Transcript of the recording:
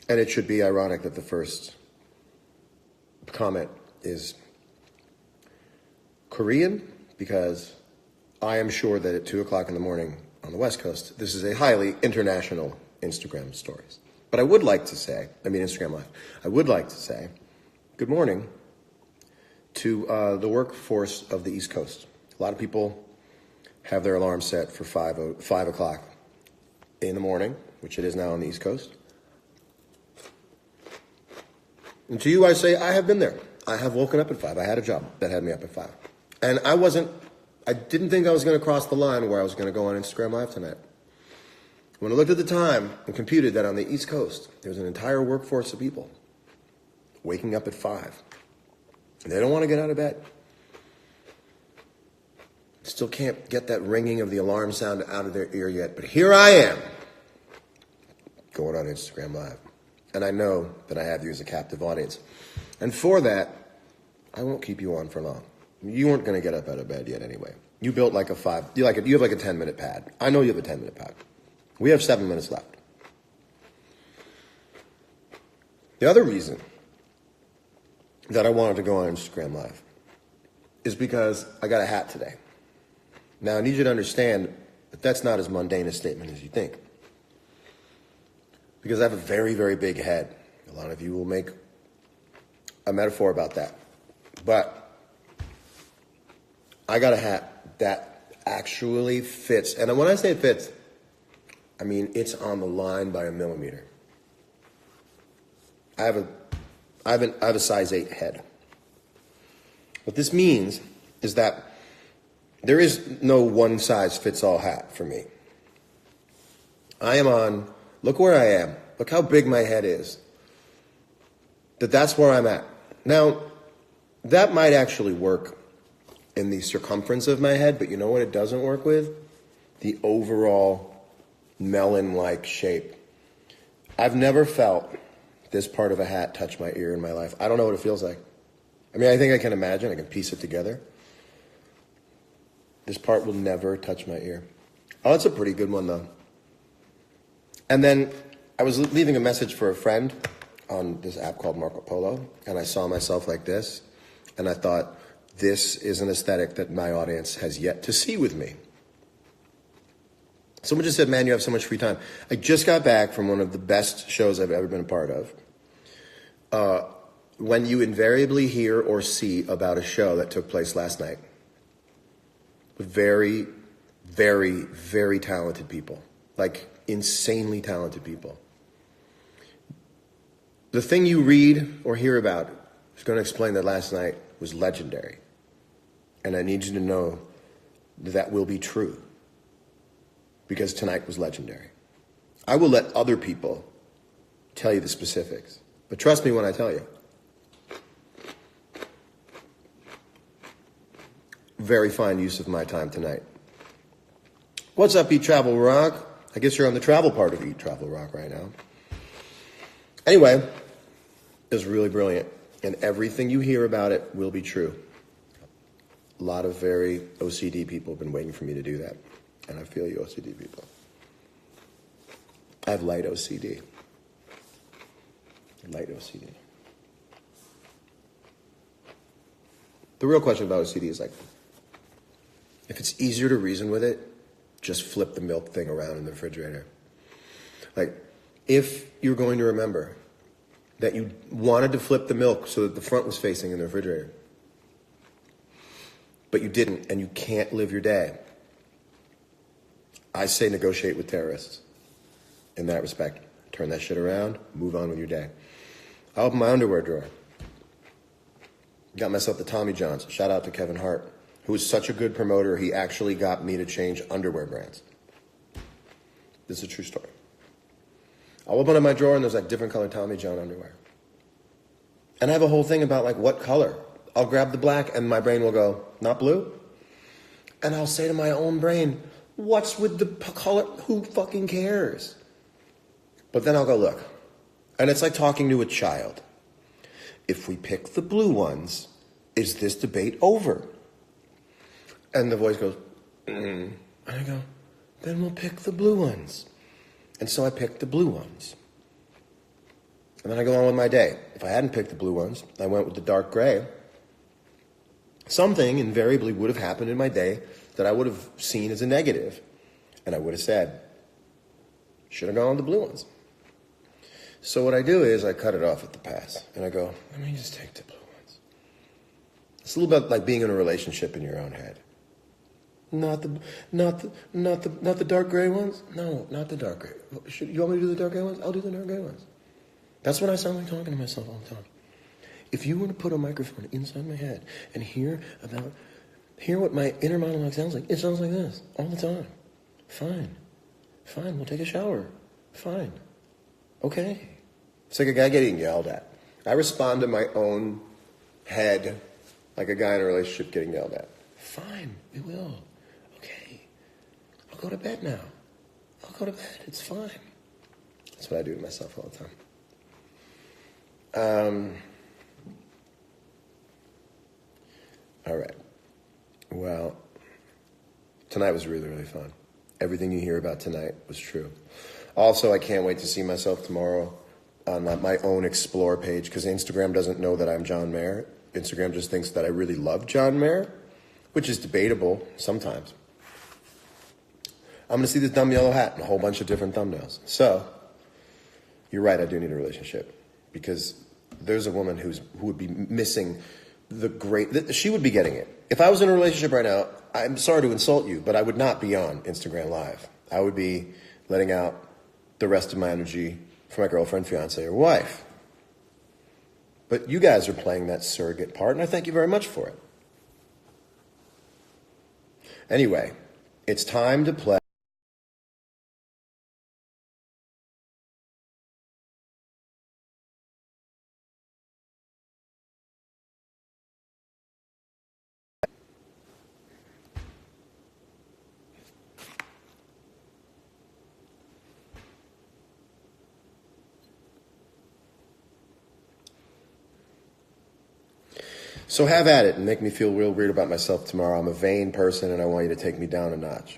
And it should be ironic that the first comment is Korean, because I am sure that at 2 o'clock in the morning on the West Coast, this is a highly international Instagram stories. But I would like to say, Instagram Live, I would like to say good morning to the workforce of the East Coast. A lot of people have their alarm set for 5 o'clock in the morning, which it is now on the East Coast. And to you, I say, I have been there. I have woken up at 5. I had a job that had me up at 5. And I didn't think I was going to cross the line where I was going to go on Instagram Live tonight. When I looked at the time and computed that on the East Coast, there's an entire workforce of people waking up at 5. And they don't want to get out of bed. Still can't get that ringing of the alarm sound out of their ear yet. But here I am, going on Instagram Live. And I know that I have you as a captive audience. And for that, I won't keep you on for long. You weren't going to get up out of bed yet anyway. You built like a 5, you have like a 10-minute pad. I know you have a 10-minute pad. We have 7 minutes left. The other reason that I wanted to go on Instagram Live is because I got a hat today. Now, I need you to understand that that's not as mundane a statement as you think. Because I have a very, very big head. A lot of you will make a metaphor about that. But I got a hat that actually fits. And when I say it fits, I mean it's on the line by a millimeter. I have a size 8 head. What this means is that there is no one size fits all hat for me. I am on, look where I am. Look how big my head is. That's where I'm at. Now, that might actually work in the circumference of my head, but you know what it doesn't work with? The overall melon-like shape. I've never felt this part of a hat touch my ear in my life. I don't know what it feels like. I think I can imagine. I can piece it together. This part will never touch my ear. Oh, it's a pretty good one, though. And then I was leaving a message for a friend on this app called Marco Polo, and I saw myself like this, and I thought, this is an aesthetic that my audience has yet to see with me. Someone just said, man, you have so much free time. I just got back from one of the best shows I've ever been a part of. When you invariably hear or see about a show that took place last night with very, very, very talented people, like insanely talented people. The thing you read or hear about is going to explain that last night was legendary. And I need you to know that will be true. Because tonight was legendary. I will let other people tell you the specifics. But trust me when I tell you. Very fine use of my time tonight. What's up, Eat Travel Rock? I guess you're on the travel part of Eat Travel Rock right now. Anyway, it was really brilliant. And everything you hear about it will be true. A lot of very OCD people have been waiting for me to do that. And I feel you OCD people. I have light OCD. Light OCD. The real question about OCD is like, if it's easier to reason with it, just flip the milk thing around in the refrigerator. Like, if you're going to remember that you wanted to flip the milk so that the front was facing in the refrigerator, but you didn't, and you can't live your day, I say negotiate with terrorists in that respect. Turn that shit around, move on with your day. I opened my underwear drawer. Got myself the Tommy Johns. Shout out to Kevin Hart, who was such a good promoter, he actually got me to change underwear brands. This is a true story. I'll open up my drawer and there's like different colored Tommy John underwear. And I have a whole thing about like what color. I'll grab the black and my brain will go, not blue? And I'll say to my own brain, what's with the color? Who fucking cares? But then I'll go, look. And it's like talking to a child. If we pick the blue ones, is this debate over? And the voice goes, And I go, then we'll pick the blue ones. And so I picked the blue ones. And then I go on with my day. If I hadn't picked the blue ones, I went with the dark gray. Something invariably would have happened in my day that I would have seen as a negative. And I would have said, should have gone with the blue ones. So what I do is I cut it off at the pass. And I go, let me just take the blue ones. It's a little bit like being in a relationship in your own head. Not the dark gray ones? No, not the dark gray. You want me to do the dark gray ones? I'll do the dark gray ones. That's what I sound like talking to myself all the time. If you were to put a microphone inside my head and hear what my inner monologue sounds like, it sounds like this all the time. Fine, we'll take a shower. Fine, okay. It's like a guy getting yelled at. I respond to my own head like a guy in a relationship getting yelled at. Fine, we will. Okay, I'll go to bed now. I'll go to bed, it's fine. That's what I do to myself all the time. All right. Well, tonight was really, really fun. Everything you hear about tonight was true. Also, I can't wait to see myself tomorrow on my own Explore page, because Instagram doesn't know that I'm John Mayer. Instagram just thinks that I really love John Mayer, which is debatable sometimes. I'm going to see this dumb yellow hat and a whole bunch of different thumbnails. So, you're right, I do need a relationship, because there's a woman who would be missing she would be getting it. If I was in a relationship right now, I'm sorry to insult you, but I would not be on Instagram Live. I would be letting out the rest of my energy for my girlfriend, fiance, or wife. But you guys are playing that surrogate part, and I thank you very much for it. Anyway, it's time to play. So have at it and make me feel real weird about myself tomorrow. I'm a vain person and I want you to take me down a notch.